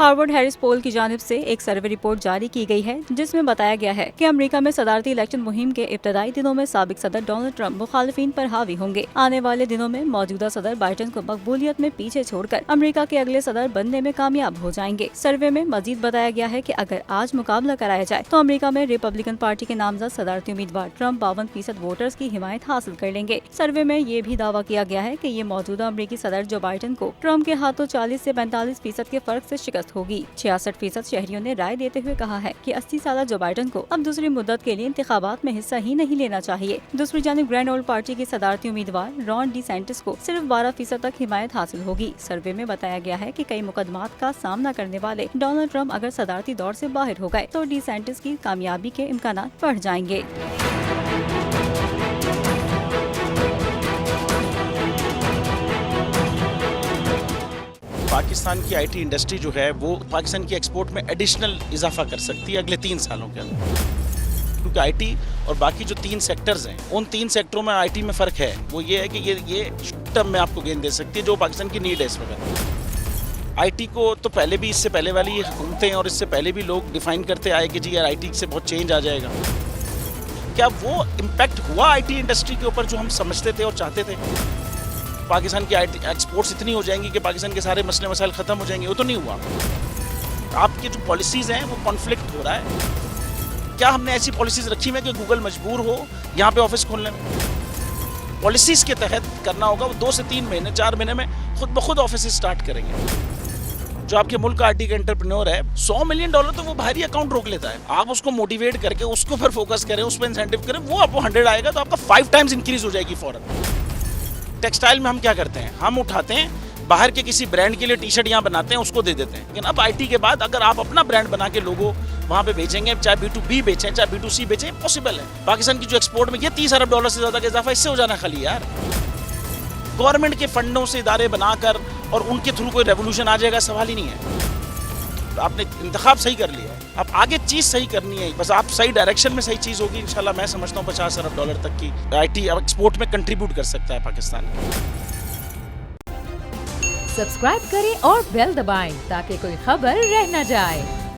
Harvard Harris पोल की जानिब से एक सर्वे रिपोर्ट जारी की गई है जिसमें बताया गया है कि अमेरिका में सदारती इलेक्शन मुहिम के इब्तदाई दिनों में साबिक सदर डोनाल्ड ट्रंप मुखालिफिन पर हावी होंगे। आने वाले दिनों में मौजूदा सदर बाइडेन को मकबूलियत में पीछे छोड़कर अमेरिका के अगले सदर बनने में कामयाब हो जाएंगे। सर्वे में मजीद बताया गया है कि अगर आज मुकाबला कराया जाए तो अमेरिका में रिपब्लिकन पार्टी के नामजद सदारती उम्मीदवार ट्रंप 52% वोटर्स की हिमायत हासिल कर लेंगे। सर्वे में ये भी दावा किया गया है कि ये मौजूदा अमेरिकी सदर जो बाइडेन को ट्रंप के हाथों 40 से 45% के फर्क से शिकस्त होगी। 66% शहरियों ने राय देते हुए कहा है कि 80 साल जो बाइडेन को अब दूसरी मुद्दत के लिए इंतखाबात में हिस्सा ही नहीं लेना चाहिए। दूसरी जानिब ग्रैंड ओल्ड पार्टी के सदारती उम्मीदवार रॉन डी सैंटिस को सिर्फ 12% तक हिमायत हासिल होगी। सर्वे में बताया गया है कि कई मुकदमात का सामना करने वाले डोनाल्ड ट्रंप अगर सदारती दौर से बाहर हो गए तो डी सैंटिस की कामयाबी के इम्कानात बढ़ जाएंगे। पाकिस्तान की आईटी इंडस्ट्री जो है वो पाकिस्तान की एक्सपोर्ट में एडिशनल इजाफा कर सकती है अगले 3 सालों के अंदर, क्योंकि आईटी और बाकी जो 3 सेक्टर्स हैं उन 3 सेक्टरों में आईटी में फ़र्क है। वो ये है कि ये टर्म में आपको गेन दे सकती है जो पाकिस्तान की नीड है इस वक्त। आईटी को तो पहले भी, इससे पहले वाली हुकूमतें और इससे पहले भी लोग डिफाइन करते आए कि जी यार आईटी से बहुत चेंज आ जाएगा। क्या वो इम्पैक्ट हुआ आईटी इंडस्ट्री के ऊपर जो हम समझते थे और चाहते थे? पाकिस्तान की आईटी एक्सपोर्ट्स इतनी हो जाएंगी कि पाकिस्तान के सारे मसले मसाइल ख़त्म हो जाएंगे, वो तो नहीं हुआ। आपकी जो पॉलिसीज़ हैं वो कॉन्फ्लिक्ट हो रहा है। क्या हमने ऐसी पॉलिसीज़ रखी हैं कि गूगल मजबूर हो यहाँ पे ऑफिस खोलने में? पॉलिसीज़ के तहत करना होगा। वो 2 से 3 महीने 4 महीने में खुद ब खुद ऑफिस स्टार्ट करेंगे। जो आपके मुल्क का आईटी का एंटरप्रेन्योर है, $100 मिलियन तो वो बाहरी अकाउंट रोक लेता है। आप उसको मोटिवेट करके उसको पर फोकस करें, उस पर इंसेंटिव करें, वो आपको 100 आएगा तो आपका 5 टाइम्स इंक्रीज हो जाएगी फौरन। टेक्सटाइल में हम क्या करते हैं, हम उठाते हैं बाहर के किसी ब्रांड के लिए टी शर्ट यहाँ बनाते हैं, उसको दे देते हैं। लेकिन अब आईटी के बाद अगर आप अपना ब्रांड बना के लोगो वहाँ पे बेचेंगे, चाहे B2B बेचें चाहे B2C बेचें, पॉसिबल है। पाकिस्तान की जो एक्सपोर्ट में ये $30 अरब से ज़्यादा का इजाफा इससे हो जाना खाली यार। गवर्नमेंट के फंडों से इदारे बनाकर और उनके थ्रू कोई रेवोल्यूशन आ जाएगा, सवाल ही नहीं है। आपने इंतखाब सही कर लिया है, अब आगे चीज़ सही करनी है, बस आप सही डायरेक्शन में सही चीज़ होगी इंशाल्लाह। मैं समझता हूँ $50 अरब तक की आईटी एक्सपोर्ट में कंट्रीब्यूट कर सकता है पाकिस्तान। सब्सक्राइब करें और बेल दबाएं ताकि कोई खबर रह न जाए।